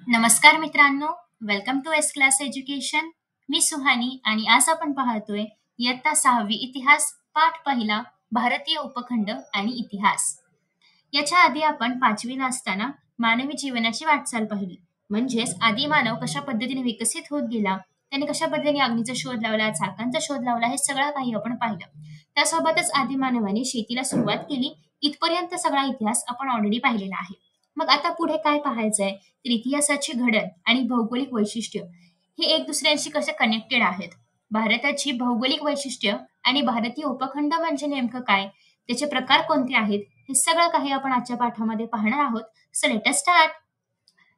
नमस्कार मित्रांनो, welcome to S class education. मी सुहानी आणि आज आपण पाहतोय इयत्ता 6वी इतिहास पाठ पहिला भारतीय उपखंड आणि इतिहास. याच्या आधी आपण 5वीला असताना मानवी जीवनाची वाटचाल पाहिली. म्हणजेच आदी मानव कशा पद्धतीने विकसित होत गेला, त्याने कशा पद्धतीने अग्नीचा शोध लावला, चाकांचा शोध लावला, हे सगळं काही आपण पाहिलं. त्यासोबतच आदी मानवाने शेतीला सुरुवात केली. इथपर्यंत सगळा इतिहास आपण ऑलरेडी पाहिलेला आहे. मग आता पुढे काय पाहायचंय, तर इतिहासाची घडण आणि भौगोलिक वैशिष्ट्य हे एक दुसऱ्यांशी कसे कनेक्टेड आहेत. भारताची भौगोलिक वैशिष्ट्य आणि भारतीय उपखंड म्हणजे नेमकं काय, त्याचे प्रकार कोणते आहेत, हे सगळं काही आपण आजच्या पाठामध्ये पाहणार आहोत. So let us start.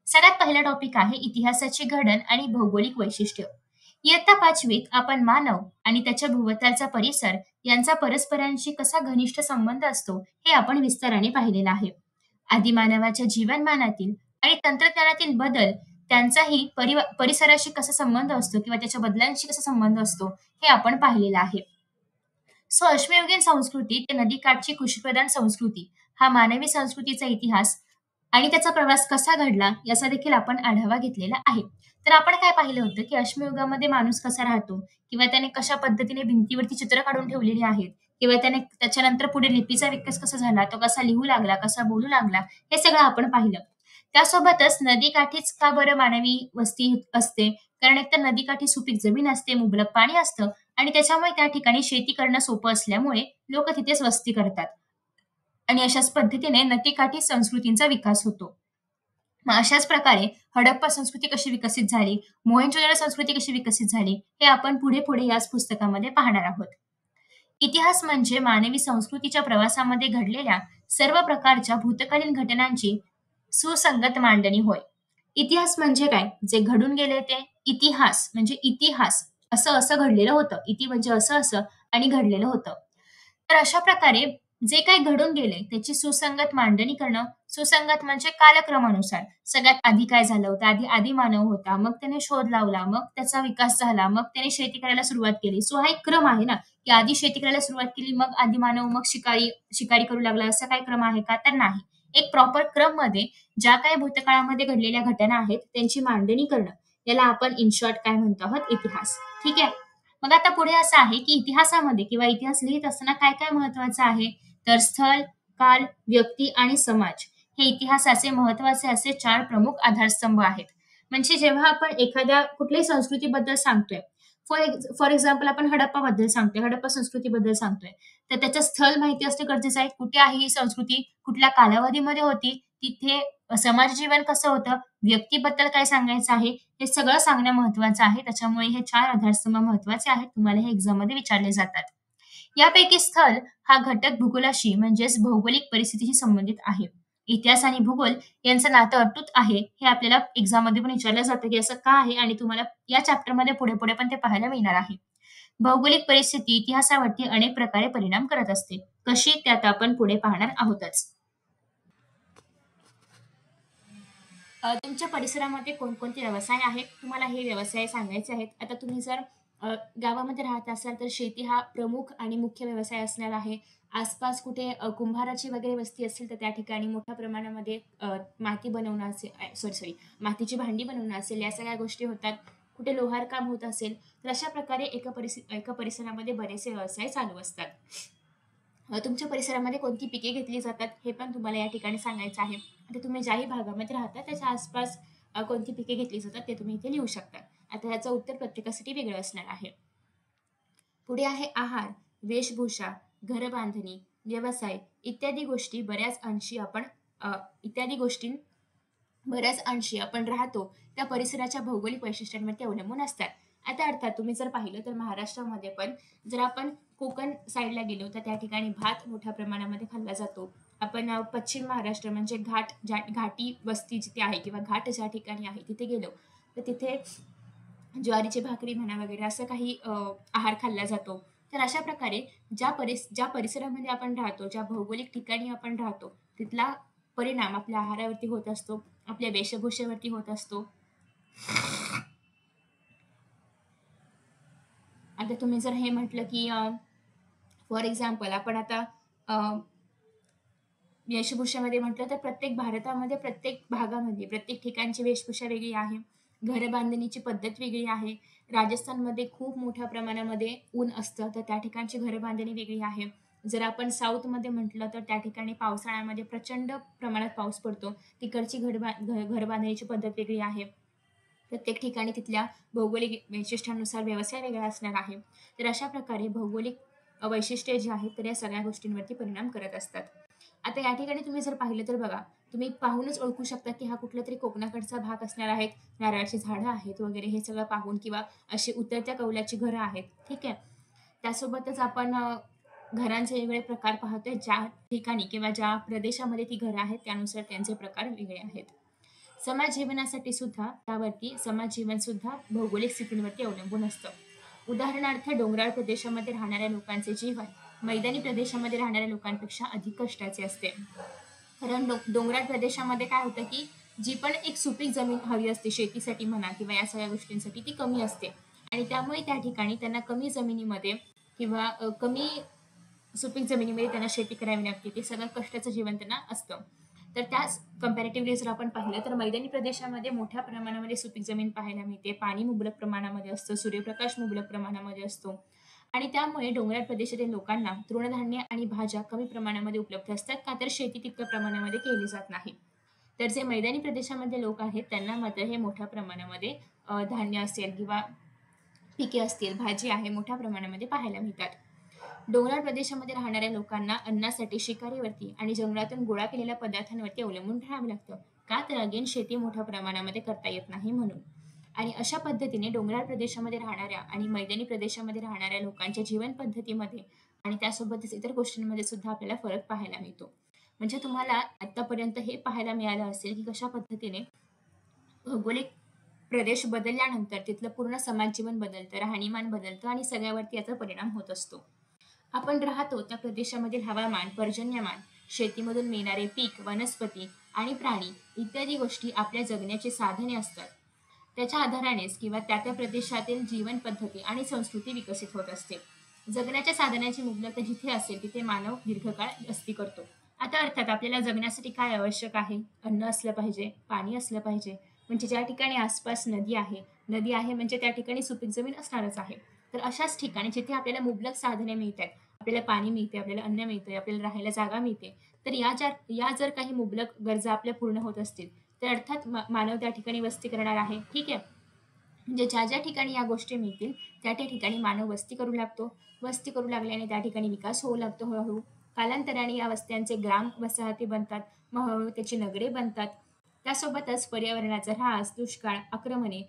सगळ्यात पहिला टॉपिक आहे इतिहासाची घडण आणि भौगोलिक वैशिष्ट्य. इयत्ता 5वीत आपण मानव आणि त्याच्या भोवतालचा परिसर यांचा परस्परांशी कसा घनिष्ठ संबंध असतो हे आपण विस्ताराने पाहिलेलं आहे. आदिमानवाच्या जीवनमानातील आणि तंत्रज्ञानातील बदल त्यांचाही परिसराशी कसा संबंध असतो किंवा त्याच्या बदलांशी कसा संबंध असतो हे आपण पाहिलेलं आहे. सो अश्मयुगीन संस्कृती ते नदीकाठची कृषीप्रधान संस्कृती हा मानवी संस्कृतीचा इतिहास आणि त्याचा प्रवास कसा घडला याचा देखील आपण आढावा घेतलेला आहे. तर आपण काय पाहिलं होतं, की अश्मयुगामध्ये माणूस कसा राहतो किंवा त्याने कशा पद्धतीने भिंतीवरती चित्र काढून ठेवलेली आहेत किंवा त्याने त्याच्यानंतर पुढे लिपीचा विकास कसा झाला, तो कसा लिहू लागला, कसा बोलू लागला, हे सगळं आपण पाहिलं. त्यासोबतच नदीकाठीच का बरं मानवी वस्ती असते? कारण एकतर नदीकाठी सुपीक जमीन असते, मुबलक पाणी असतं आणि त्याच्यामुळे त्या ठिकाणी शेती करणं सोपं असल्यामुळे लोकं तिथेच वस्ती करतात. आणि अशाच पद्धतीने नदीकाठी संस्कृतींचा विकास होतो. मग अशाच प्रकारे हडप्पा संस्कृती कशी विकसित झाली, मोहेंजोदडो संस्कृती कशी विकसित झाली, हे आपण पुढे-पुढे याच पुस्तकामध्ये पाहणार आहोत. इतिहास म्हणजे मानवी संस्कृतीच्या प्रवासामध्ये घडलेल्या सर्व प्रकारच्या भूतकालीन घटनांची सुसंगत मांडणी होय. इतिहास म्हणजे काय? जे घडून गेले ते. इतिहास म्हणजे इतिहास. असं-असं घडलेलं होतं. इति म्हणजे असं-असं आणि घडलेलं होतं. तर अशा प्रकारे जे काही घडून गेले त्याची सुसंगत मांडणी करणं. सुसंगत म्हणजे कालक्रमानुसार. सगळ्यात आधी काय झालं होतं? आधी आदिमानव होता. मग त्याने शोध लावला. मग त्याचा विकास झाला. मग त्याने शेती करायला सुरुवात केली. सो हा एक क्रम आहे ना, की आधी शेती करायला सुरुवात केली, मग आदिमानव, मग शिकारी शिकारी करू लागला. असा काही क्रम आहे का? तर नाही. एक प्रॉपर क्रममध्ये ज्या काही भूतकाळामध्ये घडलेल्या घटना आहेत, त्यांची मांडणी करणं. याला आपण इन शॉर्ट काय म्हणतो आहोत? इतिहास. ठीक आहे? मग आता पुढे असं आहे, की इतिहासामध्ये किंवा इतिहास लिहीत असताना काय-काय महत्त्वाचं आहे? तर स्थळ, काल, व्यक्ती आणि समाज हे इतिहासाचे महत्त्वाचे असे 4 प्रमुख आधारस्तंभ आहेत. म्हणजे जेव्हा आपण एखाद्या कुठल्याही संस्कृतीबद्दल सांगतोय, फॉर एक्झाम्पल आपण हडप्पाबद्दल सांगतोय, हडप्पा संस्कृतीबद्दल सांगतोय, तर त्याचं स्थळ माहिती असणं गरजेचं आहे. कुठे आहे ही संस्कृती? कुठल्या कालावधीमध्ये होती? तिथे समाज जीवन कसं होतं? व्यक्तीबद्दल काय सांगायचं आहे? हे सगळं सांगणं महत्त्वाचं आहे. त्याच्यामुळे हे 4 आधारस्तंभ महत्त्वाचे आहेत. तुम्हाला हे एक्झाममध्ये विचारले जातात. यापैकी स्थळ हा घटक भूगोलाशी म्हणजेच भौगोलिक परिस्थितीशी संबंधित आहे. इतिहास आणि भूगोल यांचं नातं अतूट आहे. हे आपल्याला एक्झाममध्ये पण विचारलं जातं, की असं का आहे? आणि तुम्हाला या चॅप्टरमध्ये पुढे-पुढे पण ते पाहायला मिळणार आहे. भौगोलिक परिस्थिती इतिहासावरती अनेक प्रकारे परिणाम करत असते. कशी? ते आता आपण पुढे पाहणार आहोतच. तुमच्या परिसरामध्ये कोणकोणते व्यवसाय आहेत? तुम्हाला हे व्यवसाय सांगायचे आहेत. आता तुम्ही जर गावामध्ये राहत असाल, तर शेती हा प्रमुख आणि मुख्य व्यवसाय असणार आहे. आसपास कुठे कुंभाराची वगैरे वस्ती असेल, तर त्या ठिकाणी मोठ्या प्रमाणामध्ये माती बनवणं असेल सॉरी, मातीची भांडी बनवणं असेल, या सगळ्या गोष्टी होतात. कुठे लोहार काम होत असेल, तर अशा प्रकारे एका परिसरामध्ये बरेचसे व्यवसाय चालू असतात. तुमच्या परिसरामध्ये कोणती पिके घेतली जातात, हे पण तुम्हाला या ठिकाणी सांगायचं आहे. आता तुम्ही ज्याही भागामध्ये राहता त्याच्या आसपास कोणती पिके घेतली जातात ते तुम्ही इथे लिहू शकता. आता ह्याचं उत्तर प्रत्येकासाठी वेगळं असणार आहे. पुढे आहे आहार, वेशभूषा, घरबांधणी, व्यवसाय इत्यादी गोष्टी इत्यादी गोष्टी बऱ्याच अंशी आपण राहतो त्या परिसराच्या भौगोलिक वैशिष्ट्यांवरती अवलंबून असतात. आता अर्थात तुम्ही जर पाहिलं तर महाराष्ट्रामध्ये पण जर आपण कोकण साईडला गेलो तर त्या ठिकाणी भात मोठ्या प्रमाणामध्ये खाल्ला जातो. आपण पश्चिम महाराष्ट्र म्हणजे घाटी वस्ती जिथे आहे किंवा घाट ज्या ठिकाणी आहे तिथे गेलो तर तिथे ज्वारीची भाकरी म्हणा वगैरे असं काही आहार खाल्ला जातो. तर अशा प्रकारे ज्या परिसरामध्ये आपण राहतो, ज्या भौगोलिक ठिकाणी आपण राहतो, तिथला परिणाम आपल्या आहारावरती होत असतो, आपल्या वेशभूषेवरती होत असतो. आता तुम्ही जर हे म्हटलं, की फॉर एक्झाम्पल आपण आता वेशभूषेमध्ये म्हटलं तर प्रत्येक भारतामध्ये प्रत्येक भागामध्ये प्रत्येक ठिकाणची वेशभूषा वेगळी आहे. घरबांधणीची पद्धत वेगळी आहे. राजस्थानमध्ये खूप मोठ्या प्रमाणामध्ये ऊन असतं, तर त्या ठिकाणची घरबांधणी वेगळी आहे. जर आपण साऊथमध्ये म्हटलं तर त्या ठिकाणी पावसाळ्यामध्ये प्रचंड प्रमाणात पाऊस पडतो. तिकडची घरबांधणीची पद्धत वेगळी आहे. प्रत्येक ठिकाणी तिथल्या भौगोलिक वैशिष्ट्यानुसार व्यवसाय वेगळा असणार आहे. तर अशा प्रकारे भौगोलिक वैशिष्ट्ये जी आहेत, तर या सगळ्या गोष्टींवरती परिणाम करत असतात. आता या ठिकाणी तुम्ही जर पाहिलं तर बघा, तुम्ही पाहूनच ओळखू शकता, की हा कुठलातरी कोकणाकडचा भाग असणार आहे. नारळाची झाडं आहेत वगैरे हे सगळं पाहून किंवा अशी उतरत्या कौलाची घरं आहेत. ठीक आहे. त्यासोबतच आपण घरांचे वेगवेगळे प्रकार पाहतोय. ज्या ठिकाणी किंवा ज्या प्रदेशामध्ये ती घरं आहेत, त्यानुसार त्यांचे प्रकार वेगळे आहेत. समाज जीवनासाठी सुद्धा त्यावरती समाज जीवन सुद्धा भौगोलिक स्थितींवरती अवलंबून असतं. उदाहरणार्थ डोंगराळ प्रदेशामध्ये राहणाऱ्या लोकांचे जीवन मैदानी प्रदेशामध्ये राहणाऱ्या लोकांपेक्षा अधिक कष्टाचे असते. कारण डोंगराळ प्रदेशामध्ये काय होतं, की जी पण एक सुपीक जमीन हवी असते शेतीसाठी म्हणा किंवा या सगळ्या गोष्टींसाठी ती कमी असते आणि त्यामुळे त्या ठिकाणी त्यांना कमी जमिनीमध्ये किंवा कमी सुपीक जमिनीमध्ये त्यांना शेती करावी लागते. ते सगळं कष्टाचं जीवन त्यांना असतं. तर त्याच कंपॅरेटिव्हली जर आपण पाहिलं तर मैदानी प्रदेशामध्ये मोठ्या प्रमाणामध्ये सुपीक जमीन पाहायला मिळते. पाणी मुबलक प्रमाणामध्ये असतं, सूर्यप्रकाश मुबलक प्रमाणामध्ये असतो आणि त्यामुळे डोंगराळ प्रदेशातील लोकांना तृणधान्य आणि भाज्या कमी प्रमाणामध्ये उपलब्ध असतात. का तर शेती तितक्या प्रमाणामध्ये केली जात नाही. तर जे मैदानी प्रदेशामध्ये लोक आहेत त्यांना मात्र हे मोठ्या प्रमाणामध्ये धान्य असेल किंवा पिके असतील, भाजी आहे मोठ्या प्रमाणामध्ये पाहायला मिळतात. डोंगराळ प्रदेशामध्ये राहणाऱ्या लोकांना अन्नासाठी शिकारीवरती आणि जंगलातून गोळा केलेल्या पदार्थांवरती अवलंबून राहावं लागतं. का तर अगेन शेती मोठ्या प्रमाणामध्ये करता येत नाही म्हणून. आणि अशा पद्धतीने डोंगराळ प्रदेशामध्ये राहणाऱ्या आणि मैदानी प्रदेशामध्ये राहणाऱ्या लोकांच्या जीवन पद्धतीमध्ये आणि त्यासोबतच इतर गोष्टींमध्ये सुद्धा आपल्याला फरक पाहायला मिळतो. म्हणजे तुम्हाला आतापर्यंत हे पाहायला मिळालं असेल की कशा पद्धतीने भौगोलिक प्रदेश बदलल्यानंतर तिथलं पूर्ण समाज जीवन बदलतं, राहणीमान बदलतं आणि सगळ्यावरती याचा परिणाम होत असतो. आपण राहतो त्या प्रदेशामधील हवामान, पर्जन्यमान, शेतीमधून मिळणारे पीक, वनस्पती आणि प्राणी इत्यादी गोष्टी आपल्या जगण्याची साधने असतात. त्याच्या आधारानेच किंवा त्या प्रदेशातील जीवन पद्धती आणि संस्कृती विकसित होत असते. जगण्याच्या साधनांची मुबलकता जिथे असेल तिथे मानव दीर्घकाळ वस्ती करतो. आता अर्थात आपल्याला जगण्यासाठी काय आवश्यक आहे? अन्न असलं पाहिजे, पाणी असलं पाहिजे. म्हणजे ज्या ठिकाणी आसपास नदी आहे म्हणजे त्या ठिकाणी सुपीक जमीन असणारच आहे. तर अशाच ठिकाणी जिथे आपल्याला मुबलक साधने मिळतात, आपल्याला पाणी मिळते, आपल्याला अन्न मिळते, आपल्याला राहायला जागा मिळते. तर या जर काही मुबलक गरजा आपल्या पूर्ण होत असतील, तर अर्थात मानव त्या ठिकाणी वस्ती करणार आहे. ठीक आहे. म्हणजे ज्या ठिकाणी या गोष्टी मिळतील त्या ठिकाणी मानव वस्ती करू लागतो. वस्ती करू लागल्याने त्या ठिकाणी विकास होऊ लागतो हळूहळू. कालांतराने या वस्त्यांचे ग्राम वसाहती बनतात. मग हळूहळू त्याची नगरे बनतात. त्यासोबतच पर्यावरणाचा ऱ्हास, दुष्काळ, आक्रमणे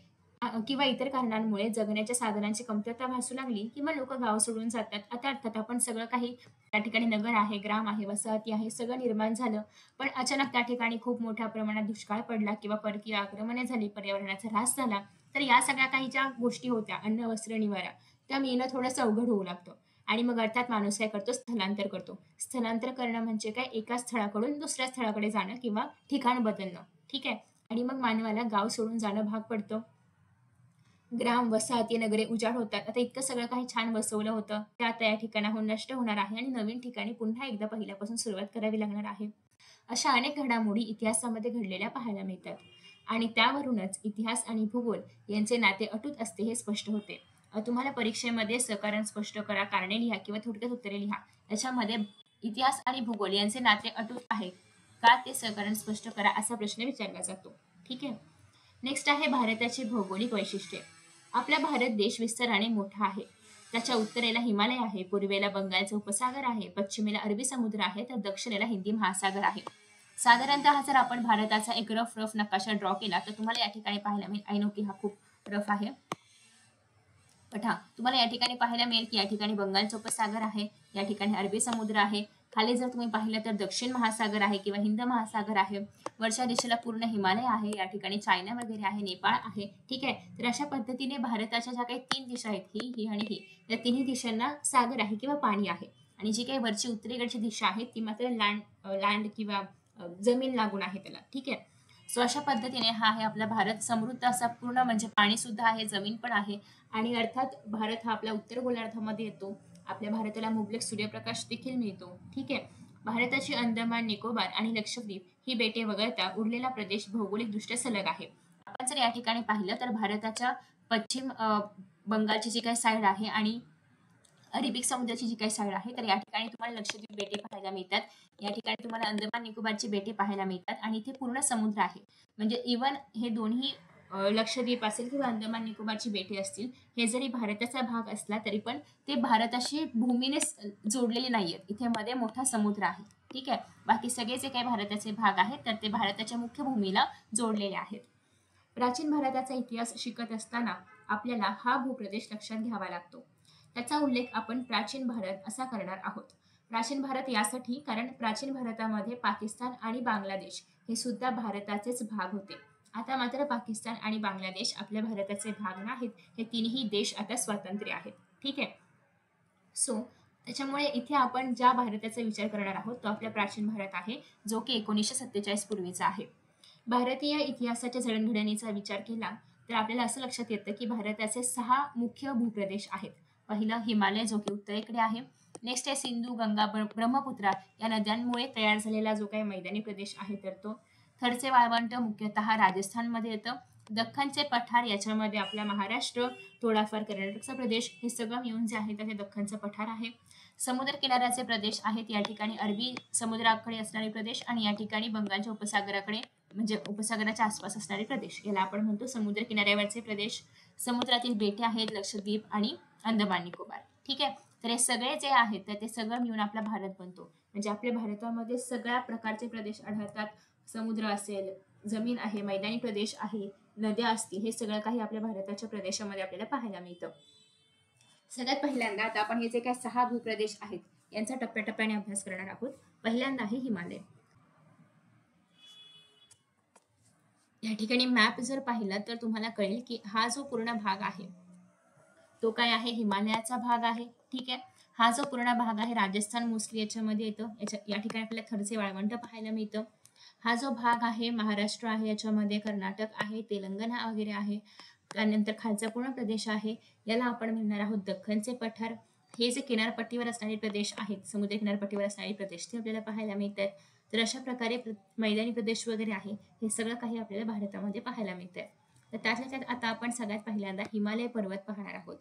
किंवा इतर कारणांमुळे जगण्याच्या साधनांची कमतरता भासू लागली की मग लोक गाव सोडून जातात. आता अर्थात आपण सगळं काही त्या ठिकाणी नगर आहे, ग्राम आहे, वसाहती आहे, सगळं निर्माण झालं. पण अचानक त्या ठिकाणी खूप मोठ्या प्रमाणात दुष्काळ पडला किंवा परकीय आक्रमणे झाली, पर्यावरणाचा ऱ्हास झाला. तर या सगळ्या काही ज्या गोष्टी होत्या, अन्न, वस्त्र, निवारा, त्या मिळणं थोडंसं अवघड होऊ लागतं. आणि मग अर्थात माणूस काय करतो? स्थलांतर करतो. स्थलांतर करणं म्हणजे काय? एका स्थळाकडून दुसऱ्या स्थळाकडे जाणं किंवा ठिकाण बदलणं. ठीक आहे. आणि मग मानवाला गाव सोडून जाणं भाग पडतं. ग्राम, वसाहती, नगरे उजाड होतात. आता इतकं सगळं काही छान बसवलं होतं, ते आता या ठिकाणाहून नष्ट होणार आहे आणि नवीन ठिकाणी पुन्हा एकदा पहिल्यापासून सुरुवात करावी लागणार आहे. अशा अनेक घडामोडी इतिहासामध्ये घडलेल्या पाहायला मिळतात आणि त्यावरूनच इतिहास आणि भूगोल यांचे नाते अटूट असते हे स्पष्ट होते. तुम्हाला परीक्षेमध्ये सकारण स्पष्ट करा, कारणे लिहा किंवा थोडक्यात उत्तरे लिहा. याच्यामध्ये इतिहास आणि भूगोल यांचे नाते अटूट आहे का ते सकारण स्पष्ट करा असा प्रश्न विचारला जातो. ठीक आहे. नेक्स्ट आहे भारताची भौगोलिक वैशिष्ट्ये. आपला भारत देश विस्ताराने मोठा आहे. त्याच्या उत्तरेला हिमालय आहे, पूर्वेला बंगालचा उपसागर आहे, पश्चिमेला अरबी समुद्र आहे, तर दक्षिणेला हिंदी महासागर आहे. साधारणतः जर आपण भारताचा एक रफ नकाशा ड्रॉ केला तर तुम्हाला या ठिकाणी पाहायला मिळेल, आय नो की हा खूप रफ आहे, बट हा तुम्हाला या ठिकाणी पाहायला मिळेल की या ठिकाणी बंगालचा उपसागर आहे, या ठिकाणी अरबी समुद्र आहे, खाली जर तुम्ही पाहिलं तर दक्षिण महासागर आहे किंवा हिंद महासागर आहे, वरच्या दिशेला पूर्ण हिमालय आहे, या ठिकाणी चायना वगैरे आहे, नेपाळ आहे. ठीक आहे. तर अशा पद्धतीने भारताच्या ज्या काही 3 दिशा आहेत, ही आणि ही, या तिन्ही दिशांना सागर आहे किंवा पाणी आहे आणि जी काही वरची उत्तरेकडची दिशा आहे ती मात्र लँड किंवा जमीन लागून आहे त्याला. ठीक आहे. सो अशा पद्धतीने हा आहे आपला भारत, समृद्ध असा पूर्ण, म्हणजे पाणी सुद्धा आहे, जमीन पण आहे आणि अर्थात भारत हा आपल्या उत्तर गोलार्धामध्ये येतो. आपल्या भारताला मुबलक सूर्यप्रकाश देखील मिळतो. ठीक आहे. भारताची अंदमान निकोबार आणि लक्षद्वीप ही बेटे वगळता उरलेला प्रदेश भौगोलिकदृष्ट्या सलग आहे. आपण जर या ठिकाणी पाहिलं तर भारताच्या पश्चिम बंगालची जी काही साईड आहे आणि अरेबिक समुद्राची जी काही साईड आहे, तर या ठिकाणी तुम्हाला लक्षद्वीप बेटे पाहायला मिळतात. या ठिकाणी तुम्हाला अंदमान निकोबारची बेटे पाहायला मिळतात आणि इथे पूर्ण समुद्र आहे. म्हणजे इवन हे दोन्ही लक्षद्वीप असेल किंवा अंदमान निकोबारची बेटे असतील, हे जरी भारताचा भाग असला तरी पण ते भारताशी भूमीने जोडलेले नाहीयेत. इथे मध्ये मोठा समुद्र आहे. ठीक आहे. बाकी सगळे जे काही भारताचे भाग आहेत तर ते भारताच्या मुख्य भूमीला जोडलेले आहेत. प्राचीन भारताचा इतिहास शिकत असताना आपल्याला हा भूप्रदेश लक्षात घ्यावा लागतो. त्याचा उल्लेख आपण प्राचीन भारत असा करणार आहोत. प्राचीन भारत यासाठी कारण प्राचीन भारतामध्ये पाकिस्तान आणि बांगलादेश हे सुद्धा भारताचेच भाग होते. आता मात्र पाकिस्तान आणि बांगलादेश आपल्या भारताचे भाग नाहीत. हे तिन्ही देश आता स्वतंत्र आहेत. ठीक आहे. सो त्याच्यामुळे इथे आपण ज्या भारताचा विचार करणार आहोत तो आपला प्राचीन भारत आहे, जो की 1947 पूर्वीचा आहे. भारतीय इतिहासाच्या जडणघडणीचा विचार केला तर आपल्याला असं लक्षात येतं की भारताचे 6 मुख्य भूप्रदेश आहेत. पहिलं हिमालय, जो की उत्तरेकडे आहे. नेक्स्ट आहे सिंधू, गंगा, ब्रह्मपुत्रा या नद्यांमुळे तयार झालेला जो काही मैदानी प्रदेश आहे तर तो. थरचे वाळवंट मुख्यतः राजस्थानमध्ये येतं. दख्खनचे पठार, याच्यामध्ये आपला महाराष्ट्र, थोडाफार कर्नाटकचा प्रदेश, हे सगळं मिळून जे आहे ते दख्खनचं पठार आहे. समुद्र किनाऱ्याचे प्रदेश आहेत या ठिकाणी अरबी समुद्राकडे असणारे प्रदेश आणि या ठिकाणी बंगालच्या उपसागराकडे म्हणजे उपसागराच्या आसपास असणारे प्रदेश, याला आपण म्हणतो समुद्र किनाऱ्यावरचे प्रदेश. समुद्रातील बेटे आहेत लक्षद्वीप आणि अंदमान निकोबार. ठीक आहे. तर हे सगळे जे आहेत तर ते सगळं मिळून आपला भारत बनतो. म्हणजे आपल्या भारतामध्ये सगळ्या प्रकारचे प्रदेश आढळतात. समुद्र असेल, जमीन आहे, मैदानी प्रदेश आहे, नद्या असतील, हे सगळं काही आपल्या भारताच्या प्रदेशामध्ये आपल्याला पाहायला मिळतं. सगळ्यात पहिल्यांदा आता आपण हे जे काही 6 भूप्रदेश आहेत यांचा टप्प्याटप्प्याने अभ्यास करणार आहोत. पहिल्यांदा आहे हिमालय. या ठिकाणी मॅप जर पाहिला तर तुम्हाला कळेल की हा जो पूर्ण भाग आहे तो काय आहे, हिमालयाचा भाग आहे. ठीक आहे. हा जो पूर्ण भाग आहे राजस्थान मोस्टली याच्यामध्ये येतं. या ठिकाणी आपल्याला थरचे वाळवंट पाहायला मिळतं. हा जो भाग आहे महाराष्ट्र आहे, याच्यामध्ये कर्नाटक आहे, तेलंगणा वगैरे आहे. त्यानंतर खालचा पूर्ण प्रदेश आहे, याला आपण म्हणणार आहोत दख्खनचे पठार. हे जे किनारपट्टीवर असणारे प्रदेश आहेत, समुद्र किनारपट्टीवर असणारे प्रदेश, ते आपल्याला पाहायला मिळतात. तर अशा प्रकारे मैदानी प्रदेश वगैरे आहे, हे सगळं काही आपल्याला भारतामध्ये पाहायला मिळतंय. तर त्यातल्या त्यात आता आपण सगळ्यात पहिल्यांदा हिमालय पर्वत पाहणार आहोत.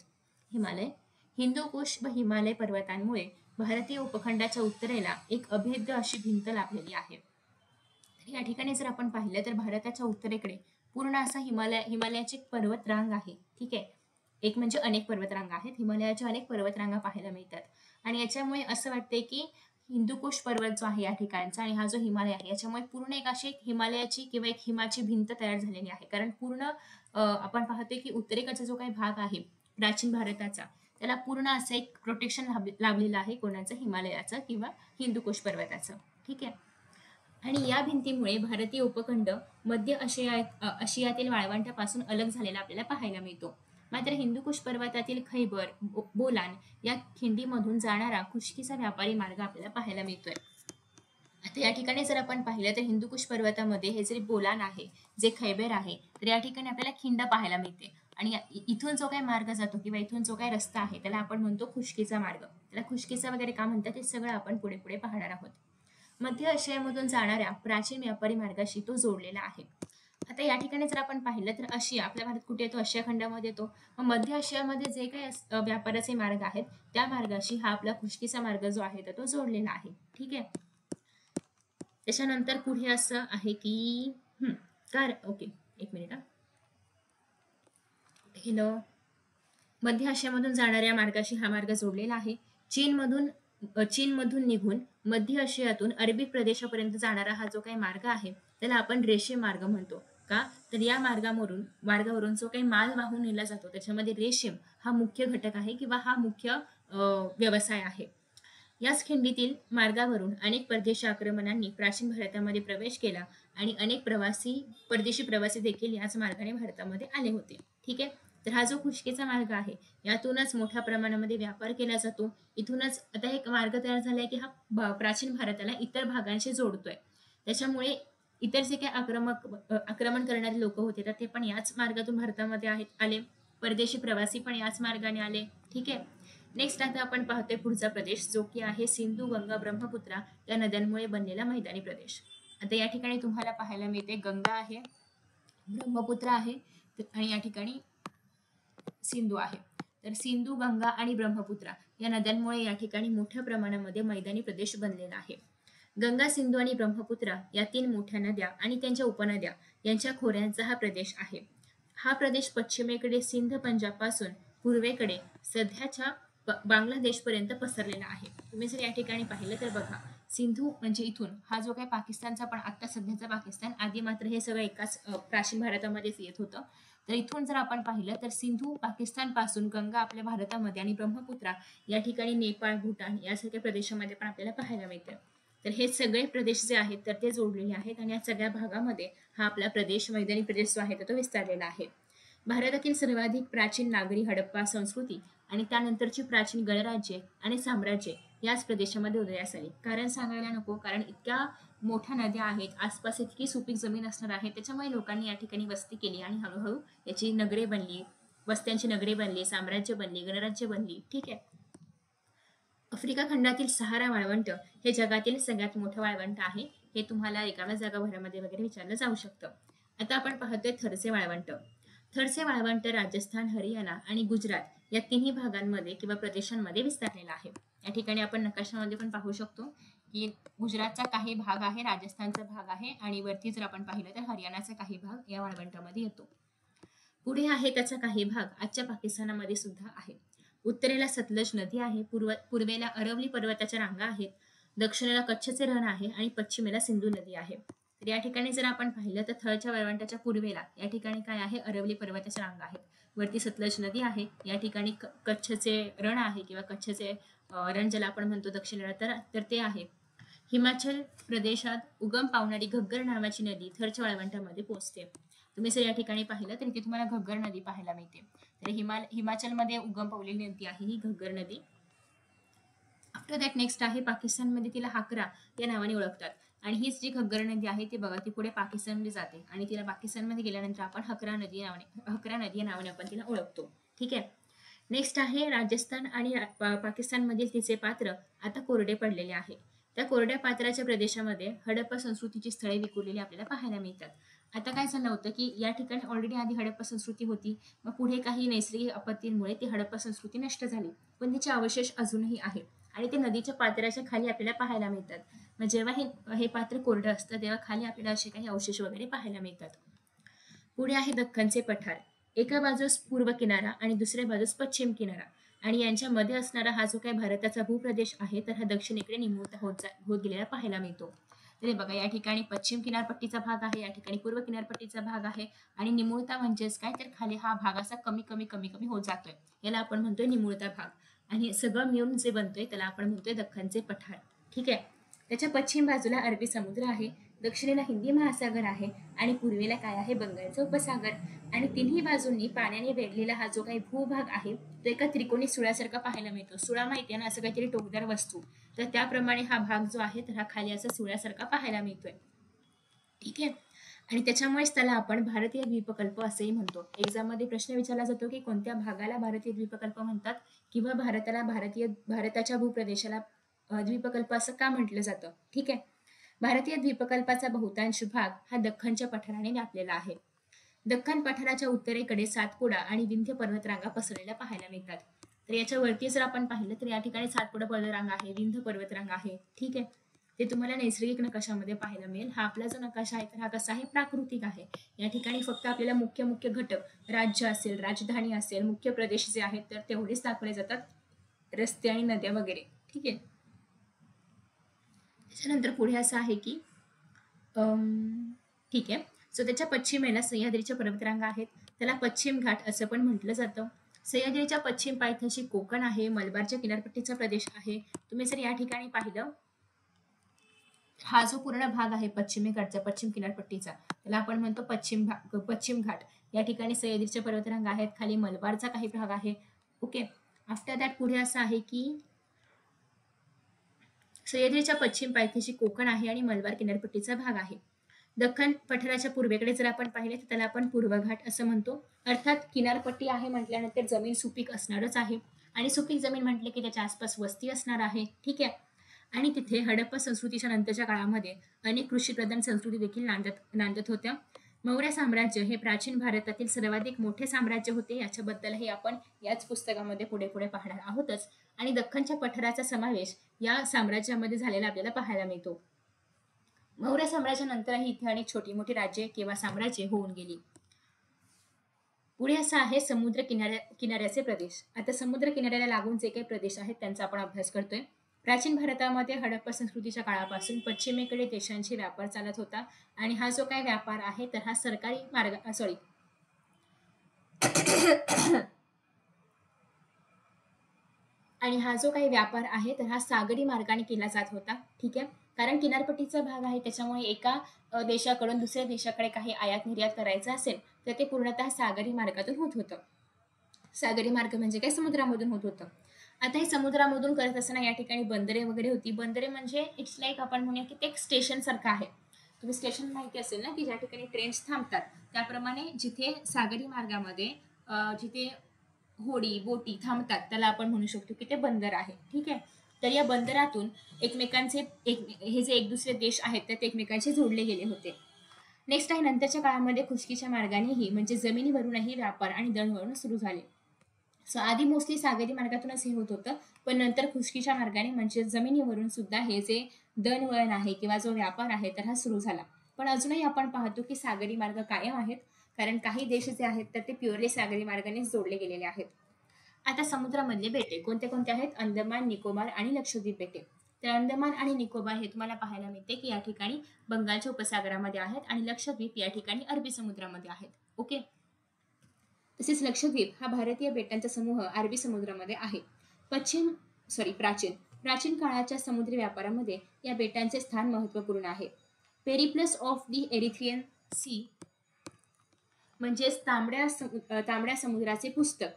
हिमालय, हिंदुकुश व हिमालय पर्वतांमुळे भारतीय उपखंडाच्या उत्तरेला एक अभेद्य अशी भिंत लाभलेली आहे. या ठिकाणी जर आपण पाहिलं तर भारताच्या उत्तरेकडे पूर्ण असा हिमालयाची पर्वत रांग आहे. ठीक आहे. एक म्हणजे अनेक पर्वतरांगा आहेत, हिमालयाच्या अनेक पर्वतरांगा पाहायला मिळतात. आणि याच्यामुळे असं वाटतंय की हिंदुकुश पर्वत जो आहे या ठिकाणचा आणि हा जो हिमालय आहे याच्यामुळे पूर्ण एक अशी हिमालयाची किंवा एक हिमाची भिंत तयार झालेली आहे. कारण पूर्ण आपण पाहतोय की उत्तरेकडचा जो काही भाग आहे प्राचीन भारताचा, त्याला पूर्ण असं एक प्रोटेक्शन लाभलेलं आहे. कोणाचं? हिमालयाचं किंवा हिंदुकुश पर्वताचं. ठीक आहे. आणि या भिंतीमुळे भारतीय उपखंड मध्य आशियातील वाळवंटापासून अलग झालेला आपल्याला पाहायला मिळतो. मात्र हिंदुकुश पर्वतातील खैबर, बोलान या खिंडीमधून जाणारा खुष्कीचा व्यापारी मार्ग आपल्याला पाहायला मिळतोय. आता या ठिकाणी जर आपण पाहिलं तर हिंदुकुश पर्वतामध्ये हे जे बोलान आहे, जे खैबर आहे, तर या ठिकाणी आपल्याला खिंड पाहायला मिळते. आणि इथून जो काही मार्ग जातो किंवा इथून जो काही रस्ता आहे त्याला आपण म्हणतो खुष्कीचा मार्ग. त्याला खुष्कीचा वगैरे का म्हणतात हे सगळं आपण पुढे पुढे पाहणार आहोत. मध्य आशियामधून जाणाऱ्या प्राचीन व्यापारी मार्गाशी तो जोडलेला आहे. आता या ठिकाणी जर आपण पाहिलं तर आशिया, आपल्या भारत कुठे येतो? आशिया खंडामध्ये येतो. मग मध्य आशियामध्ये जे काही व्यापाराचे मार्ग आहेत त्या मार्गाशी हा आपला खुष्कीचा मार्ग जो आहे तो जोडलेला आहे. ठीक आहे. त्याच्यानंतर पुढे असं आहे की ओके, एक मिनिट. मध्य आशियामधून जाणाऱ्या मार्गाशी हा मार्ग जोडलेला आहे. चीनमधून निघून मध्य आशियातून अरबी प्रदेशापर्यंत जाणारा हा जो काही मार्ग आहे त्याला आपण रेशीम मार्ग म्हणतो. का? तर या मार्गावरून जो काही माल वाहून नेला जातो त्याच्यामध्ये रेशीम हा मुख्य घटक आहे किंवा हा मुख्य व्यवसाय आहे. याच खिंडीतील मार्गावरून अनेक परदेशी आक्रमणांनी प्राचीन भारतामध्ये प्रवेश केला आणि अनेक परदेशी प्रवासी देखील याच मार्गाने भारतामध्ये आले होते. ठीक आहे. तर हा जो खुष्कीचा मार्ग आहे यातूनच मोठ्या प्रमाणामध्ये व्यापार केला जातो. इथूनच आता एक मार्ग तयार झालाय की हा प्राचीन भारताला इतर भागांशी जोडतोय. त्याच्यामुळे इतर जे काही आक्रमण करणारे लोक होते तर ते पण याच मार्गातून भारतामध्ये आले. परदेशी प्रवासी पण याच मार्गाने आले. ठीक आहे. नेक्स्ट आता आपण पाहतोय पुढचा प्रदेश, जो की आहे सिंधू, गंगा, ब्रह्मपुत्रा या नद्यांमुळे बनलेला मैदानी प्रदेश. आता या ठिकाणी तुम्हाला पाहायला मिळते गंगा आहे, ब्रह्मपुत्रा आहे आणि या ठिकाणी सिंधू आहे. तर सिंधू, गंगा आणि ब्रह्मपुत्रा या नद्यांमुळे या ठिकाणी मोठ्या प्रमाणामध्ये मैदानी प्रदेश बनलेला आहे. गंगा, सिंधू आणि ब्रह्मपुत्रा या 3 मोठ्या नद्या आणि त्यांच्या उपनद्या यांच्या खोऱ्यांचा हा प्रदेश आहे. हा प्रदेश पश्चिमेकडे सिंध पंजाब पासून पूर्वेकडे सध्याच्या बांगलादेशपर्यंत पसरलेला आहे. तुम्ही जर या ठिकाणी पाहिलं तर बघा, सिंधू म्हणजे इथून हा जो काही पाकिस्तानचा पण आता सध्याचा पाकिस्तान, आधी मात्र हे सगळं एकाच प्राचीन भारतामध्येच येत होतं. तर इथून जर आपण पाहिलं तर सिंधू पाकिस्तान पासून, गंगा आपल्या भारतामध्ये आणि ब्रह्मपुत्रा या ठिकाणी नेपाळ, भूटान यासारख्या प्रदेशामध्ये पण आपल्याला पाहायला मिळते. तर हे सगळे प्रदेश जे आहेत तर ते जोडलेले आहेत आणि या सगळ्या भागामध्ये हा आपला प्रदेश, मैदानी प्रदेश जो आहे तो विस्तारलेला आहे. भारतातील सर्वाधिक प्राचीन नागरी हडप्पा संस्कृती आणि त्यानंतरची प्राचीन गणराज्ये आणि साम्राज्ये याच प्रदेशामध्ये उदयास आली. कारण सांगायला नको, कारण इतक्या मोठ्या नद्या आहेत, आसपास इतकी सुपीक जमीन असणार आहे, त्याच्यामुळे लोकांनी या ठिकाणी वस्ती केली आणि हळूहळू याची नगरे बनली, वस्त्यांची नगरे बनली, साम्राज्य बनली, गणराज्य बनली. ठीक आहे. आफ्रिका खंडातील सहारा वाळवंट हे जगातील सगळ्यात मोठं वाळवंट आहे. हे तुम्हाला एकाव्या जागाभरामध्ये वगैरे विचारलं जाऊ शकतं. आता आपण पाहतोय थरचे वाळवंट. थरचे वाळवंट राजस्थान, हरियाणा आणि गुजरात या तिन्ही भागांमध्ये किंवा प्रदेशांमध्ये विस्तारलेला आहे. या ठिकाणी आपण नकाशामध्ये पण पाहू शकतो की गुजरातचा काही भाग आहे, राजस्थानचा भाग आहे आणि वरती जर आपण पाहिलं तर हरियाणाचा काही भाग या वाळवंटामध्ये येतो. पुढे आहे त्याचा काही भाग आजच्या पाकिस्तानामध्ये सुद्धा आहे. उत्तरेला सतलज नदी आहे, पूर्वेला अरवली पर्वताच्या रांगा आहेत, दक्षिणेला कच्छचे रण आहे आणि पश्चिमेला सिंधू नदी आहे. तर या ठिकाणी जर आपण पाहिलं तर थळच्या वाळवंटाच्या पूर्वेला या ठिकाणी काय आहे, अरवली पर्वताच्या रांगा आहेत, वरती सतलज नदी आहे, या ठिकाणी कच्छचे रण आहे किंवा कच्छचे रण ज्याला आपण म्हणतो दक्षिणेला तर ते आहे. हिमाचल प्रदेशात उगम पावणारी घग्गर नावाची नदी थरच्या वाळवंटामध्ये पोहोचते. तुम्ही जर या ठिकाणी पाहिलं तर इथे तुम्हाला घग्गर नदी पाहायला मिळते. तर हिमाचलमध्ये उगम पावलेली नदी आहे ही घग्गर नदी. आफ्टर दॅट नेक्स्ट आहे पाकिस्तानमध्ये तिला हाकरा या नावाने ओळखतात आणि हीच जी घग्गर नदी आहे ती बघा ती पुढे पाकिस्तानमध्ये जाते आणि तिला पाकिस्तानमध्ये गेल्यानंतर आपण हकरा नदी या नावाने आपण तिला ओळखतो. ठीक आहे. नेक्स्ट आहे राजस्थान आणि पाकिस्तानमधील तिचे पात्र आता कोरडे पडलेले आहे. त्या कोरड्या पात्राच्या प्रदेशामध्ये हडप्पा संस्कृतीची स्थळे विखुरलेली आपल्याला पाहायला मिळतात. आता काय झालं होतं की या ठिकाणी ऑलरेडी आधी हडप्पा संस्कृती होती, मग पुढे काही नैसर्गिक आपत्तींमुळे ती हडप्पा संस्कृती नष्ट झाली, पण तिचे अवशेष अजूनही आहे आणि ते नदीच्या पात्राच्या खाली आपल्याला पाहायला मिळतात. मग जेव्हा हे पात्र कोरडं असतं तेव्हा खाली आपल्याला असे काही अवशेष वगैरे पाहायला मिळतात. पुढे आहे दख्खनचे पठार. एका बाजूस पूर्व किनारा आणि दुसऱ्या बाजूस पश्चिम किनारा आणि यांच्यामध्ये असणारा हा जो काही भारताचा भूप्रदेश आहे तर हा दक्षिणेकडे निमुळता होत गेलेला पाहायला मिळतो. तर बघा या ठिकाणी पश्चिम किनारपट्टीचा भाग आहे, या ठिकाणी पूर्व किनारपट्टीचा भाग आहे आणि निमुळता म्हणजेच काय तर खाली हा भाग असा कमी कमी कमी कमी होत जातोय, याला आपण म्हणतोय निमुळता भाग आणि सगळं मिळून जे बनतोय त्याला आपण म्हणतोय दख्खनचे पठार. ठीक आहे. त्याच्या पश्चिम बाजूला अरबी समुद्र आहे, दक्षिणेला हिंदी महासागर आहे आणि पूर्वेला काय आहे बंगालचा उपसागर आणि तिन्ही बाजूंनी पाण्याने वेढलेला हा जो काही भूभाग आहे तो एका त्रिकोणी सुळ्यासारखा पाहायला मिळतो. सुळा माहिती आहे ना, असं काहीतरी टोकदार वस्तू, तर त्याप्रमाणे हा भाग जो आहे तर हा खाली असा सुळ्यासारखा पाहायला मिळतोय. ठीक आहे. आणि त्याच्यामुळेच त्याला आपण भारतीय द्वीपकल्प असेही म्हणतो. एक्झाममध्ये प्रश्न विचारला जातो की कोणत्या भागाला भारतीय द्वीपकल्प म्हणतात किंवा भारताच्या भूप्रदेशाला द्वीपकल्प असं का म्हटलं जातं. ठीक आहे. भारतीय द्वीपकल्पाचा बहुतांश भाग हा दख्खनच्या पठाराने व्यापलेला आहे. दख्खन पठाराच्या उत्तरेकडे सातपुडा आणि विंध्य पर्वतरांगा पसरलेल्या पाहायला मिळतात. तर याच्या वरती जर आपण पाहिलं तर या ठिकाणी सातपुडा पर्वतरांगा आहे, विंध्य पर्वतरांगा आहे. ठीक आहे. ते तुम्हाला नैसर्गिक नकाशामध्ये पाहायला मिळेल. हा आपला जो नकाशा आहे तर हा कसा आहे, प्राकृतिक आहे. या ठिकाणी फक्त आपल्याला मुख्य मुख्य घटक, राज्य असेल, राजधानी असेल, मुख्य प्रदेश जे आहेत तर तेवढेच दाखवले जातात, रस्ते आणि नद्या वगैरे. ठीक आहे. त्याच्यानंतर पुढे असं आहे की ठीक आहे, सो त्याच्या पश्चिमेला सह्याद्रीच्या पर्वतरांगा आहेत, त्याला पश्चिम घाट असं पण म्हटलं जातं. सह्याद्रीच्या पश्चिम पायथ्याशी कोकण आहे, मलबारच्या किनारपट्टीचा प्रदेश आहे. तुम्ही जर या ठिकाणी पाहिलं, हा जो पूर्ण भाग आहे पश्चिमेकडचा पश्चिम किनारपट्टीचा त्याला आपण म्हणतो पश्चिम घाट. या ठिकाणी सह्याद्रीच्या पर्वतरांगा आहेत, खाली मलबारचा काही भाग आहे. ओके. आफ्टर दॅट पुढे असं आहे की सह्याद्रीच्या पश्चिम पायथ्याशी कोकण आहे आणि मलबार किनारपट्टीचा भाग आहे. दख्खन पठाराच्या पूर्वेकडे जर आपण पाहिले तर त्याला आपण पूर्व घाट असं म्हणतो. अर्थात किनारपट्टी आहे म्हटल्यानंतर जमीन सुपीक असणारच आहे आणि सुपीक जमीन म्हटले की त्याच्या आसपास वस्ती असणार आहे. ठीक आहे. आणि तिथे हडप्पा संस्कृतीच्या नंतरच्या काळामध्ये अनेक कृषीप्रधान संस्कृती देखील नांदत होत्या. मौर्य साम्राज्य हे प्राचीन भारतातील सर्वाधिक मोठे साम्राज्य होते. याच्याबद्दलही आपण याच पुस्तकामध्ये पुढे पुढे पाहणार आहोतच. आणि दख्खनच्या पठाराचा समावेश या साम्राज्यामध्ये झालेला आपल्याला पाहायला मिळतो. मौर्य साम्राज्यानंतरही इथे अनेक छोटी मोठी राज्ये किंवा साम्राज्ये होऊन गेली. पुढे असं आहे समुद्र किनाऱ्याचे प्रदेश. आता समुद्र किनाऱ्याला लागून जे काही प्रदेश आहेत त्यांचा आपण अभ्यास करतोय. प्राचीन भारतामध्ये हडप्पा संस्कृतीच्या काळापासून पश्चिमेकडे देशांचे व्यापार चालत होता आणि हा जो काही व्यापार आहे तर हा सरकारी मार्ग आणि हा जो काही व्यापार आहे तर हा सागरी मार्गाने केला जात होता. ठीक आहे. कारण किनारपट्टीचा भाग आहे त्याच्यामुळे एका देशाकडून दुसऱ्या देशाकडे काही आयात निर्यात करायचं असेल तर ते पूर्णतः सागरी मार्गातून होत होतं. सागरी मार्ग म्हणजे काय, समुद्रामधून होत होतं. आता हे समुद्रामधून करत असताना या ठिकाणी बंदरे वगैरे होती. बंदरे म्हणजे इट्स लाईक आपण म्हणूया की ते एक स्टेशन सारखं आहे. तुम्ही स्टेशन माहिती असेल ना की ज्या ठिकाणी ट्रेन्स थांबतात, त्याप्रमाणे जिथे सागरी मार्गामध्ये जिथे होडी बोटी थांबतात त्याला आपण म्हणू शकतो की ते बंदर आहे. ठीक आहे. तर या बंदरातून एकमेकांचे हे जे एक दुसरे देश आहेत तर ते एकमेकांशी जोडले गेले होते. नेक्स्ट आहे नंतरच्या काळामध्ये खुष्कीच्या मार्गानेही म्हणजे जमिनीवरूनही व्यापार आणि दळणवळण सुरू झाले. सो आधी मोस्टली सागरी मार्गातूनच हे होत होतं, पण नंतर खुष्कीच्या मार्गाने म्हणजे जमिनीवरून सुद्धा हे जे दळणवळण आहे किंवा जो व्यापार आहे तर हा सुरू झाला. पण अजूनही आपण पाहतो की सागरी मार्ग कायम आहेत, कारण काही देश जे आहेत तर ते प्युअरली सागरी मार्गाने जोडले गेलेले आहेत. आता समुद्रामधले बेटे कोणते कोणते आहेत? अंदमान, निकोबार आणि लक्षद्वीप बेटे. तर अंदमान आणि निकोबार हे तुम्हाला पाहायला मिळते की या ठिकाणी बंगालच्या उपसागरामध्ये आहेत आणि लक्षद्वीप या ठिकाणी अरबी समुद्रामध्ये आहेत. ओके. तसेच लक्षद्वीप हा भारतीय बेटांचा समूह अरबी समुद्रामध्ये आहे. प्राचीन काळाच्या समुद्री व्यापारामध्ये या बेटांचे स्थान महत्वपूर्ण आहे. Periplus of the Erythraean Sea म्हणजे तांबड्या समुद्राचे पुस्तक,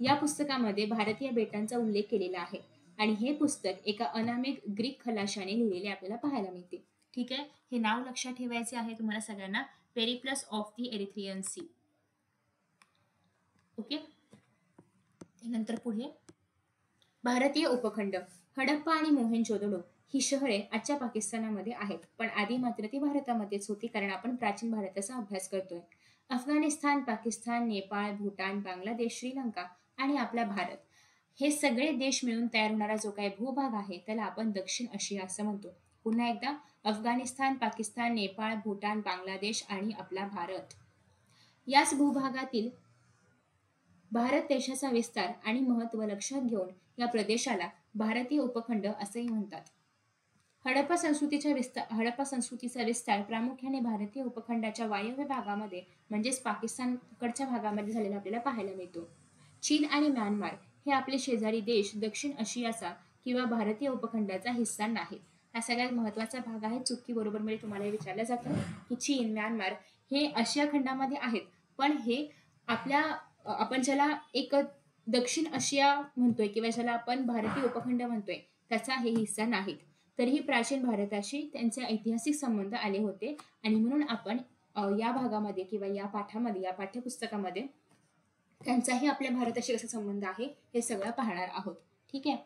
या पुस्तकामध्ये भारतीय बेटांचा उल्लेख केलेला आहे आणि हे पुस्तक एका अनामिक ग्रीक खलाशाने लिहिलेले आपल्याला पाहायला मिळते. ठीक आहे. हे नाव लक्षात ठेवायचे आहे तुम्हाला सगळ्यांना, Periplus of the Erythraean Sea. Okay. त्यानंतर पुढे भारतीय उपखंड. हडप्पा आणि मोहेंजोदडो ही शहरे आजच्या पाकिस्तानामध्ये आहेत, पण आधी मात्र ती भारतामध्येच होती, कारण आपण प्राचीन भारताचा अभ्यास करतोय. अफगाणिस्तान, पाकिस्तान, नेपाळ, भूटान, बांगलादेश, श्रीलंका आणि आपला भारत हे सगळे देश मिळून तयार होणारा जो काही भूभाग आहे त्याला आपण दक्षिण आशिया असं म्हणतो. पुन्हा एकदा, अफगाणिस्तान, पाकिस्तान, नेपाळ, भूटान, बांगलादेश आणि आपला भारत याच भूभागातील भारत देशाचा विस्तार आणि महत्त्व लक्षात घेऊन या प्रदेशाला भारतीय उपखंड असेही म्हणतात. हडप्पा संस्कृतीचा विस्तार प्रामुख्याने भारतीय उपखंडाच्या वायव्य भागामध्ये म्हणजेच पाकिस्तानकडच्या भागामध्ये झालेला आपल्याला पाहायला मिळतो. चीन आणि म्यानमार हे आपले शेजारी देश दक्षिण आशियाचा किंवा भारतीय उपखंडाचा हिस्सा नाहीत. हा सगळ्यात महत्त्वाचा भाग आहे. चुकी बरोबर मध्ये तुम्हाला विचारलं जातं की चीन, म्यानमार हे आशिया खंडामध्ये आहेत, पण हे आपण ज्याला एक दक्षिण आशिया म्हणतोय किंवा ज्याला आपण भारतीय उपखंड म्हणतोय त्याचा हे हिस्सा नाहीत. तरीही प्राचीन भारताशी त्यांचे ऐतिहासिक संबंध आले होते आणि म्हणून आपण या भागामध्ये किंवा या पाठामध्ये या पाठ्यपुस्तकामध्ये त्यांचाही आपल्या भारताशी कसा संबंध आहे हे सगळं पाहणार आहोत. ठीक आहे.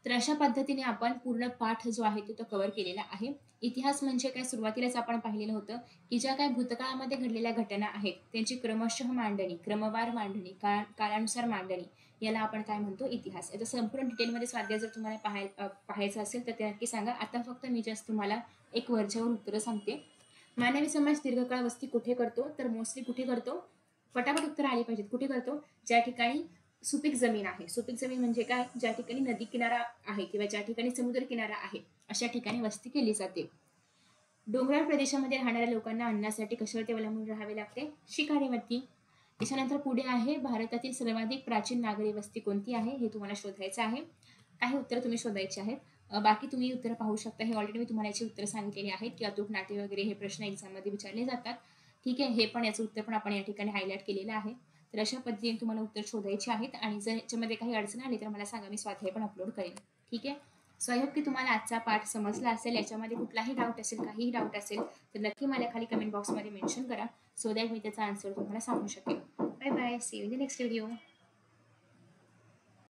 तर अशा पद्धतीने आपण पूर्ण पाठ जो आहे तो कव्हर केलेला आहे. इतिहास म्हणजे काय, सुरुवातीलाच आपण पाहिलेलं होतं की ज्या काही भूतकाळामध्ये घडलेल्या घटना आहेत त्यांची क्रमशः मांडणी, क्रमवार मांडणी, काळानुसार मांडणी याला आपण काय म्हणतो, इतिहास. याचं संपूर्ण डिटेलमध्ये स्वाध्याय जर तुम्हाला पाहायचं असेल तर ते नक्की सांगा. आता फक्त मी जस्ट तुम्हाला एक वरच्यावर उत्तरं सांगते. मानवी समाज दीर्घकाळ वस्ती कुठे करतो, तर मोस्टली कुठे करतो, फटाफट उत्तर आली पाहिजेत. कुठे करतो? ज्या ठिकाणी सुपीक जमीन आहे. सुपीक जमीन म्हणजे काय, ज्या ठिकाणी नदी किनारा आहे किंवा ज्या ठिकाणी समुद्र किनारा आहे अशा ठिकाणी वस्ती केली जाते. डोंगराळ प्रदेशामध्ये राहणाऱ्या लोकांना अन्नासाठी कशावरती अवलंबून राहावे लागते, शिकारीवरती. त्याच्यानंतर पुढे आहे भारतातील सर्वाधिक प्राचीन नागरी वस्ती कोणती आहे हे तुम्हाला शोधायचं आहे. काही उत्तर तुम्ही शोधायची आहेत. बाकी तुम्ही उत्तर पाहू शकता. हे ऑलरेडी मी तुम्हाला याची उत्तर सांगितलेली आहेत की अतूट नाटे वगैरे हे प्रश्न एक्झाममध्ये विचारले जातात. ठीक आहे. हे पण याचं उत्तर पण आपण या ठिकाणी हायलाइट केलेलं आहे. तर अशा पद्धतीने तुम्हाला उत्तर शोधायची आहेत आणि जर याच्यामध्ये काही अडचण आली तर मला सांगा, मी स्वाध्याय पण अपलोड करेन. ठीक आहे. सो आय होप की तुम्हाला आजचा पाठ समजला असेल. याच्यामध्ये कुठलाही डाऊट असेल, काहीही डाऊट असेल तर नक्की मला खाली कमेंट बॉक्समध्ये मेन्शन करा, सो दॅट मी त्याचा आन्सर तुम्हाला सांगू शकेन. Bye bye. See you in the next video.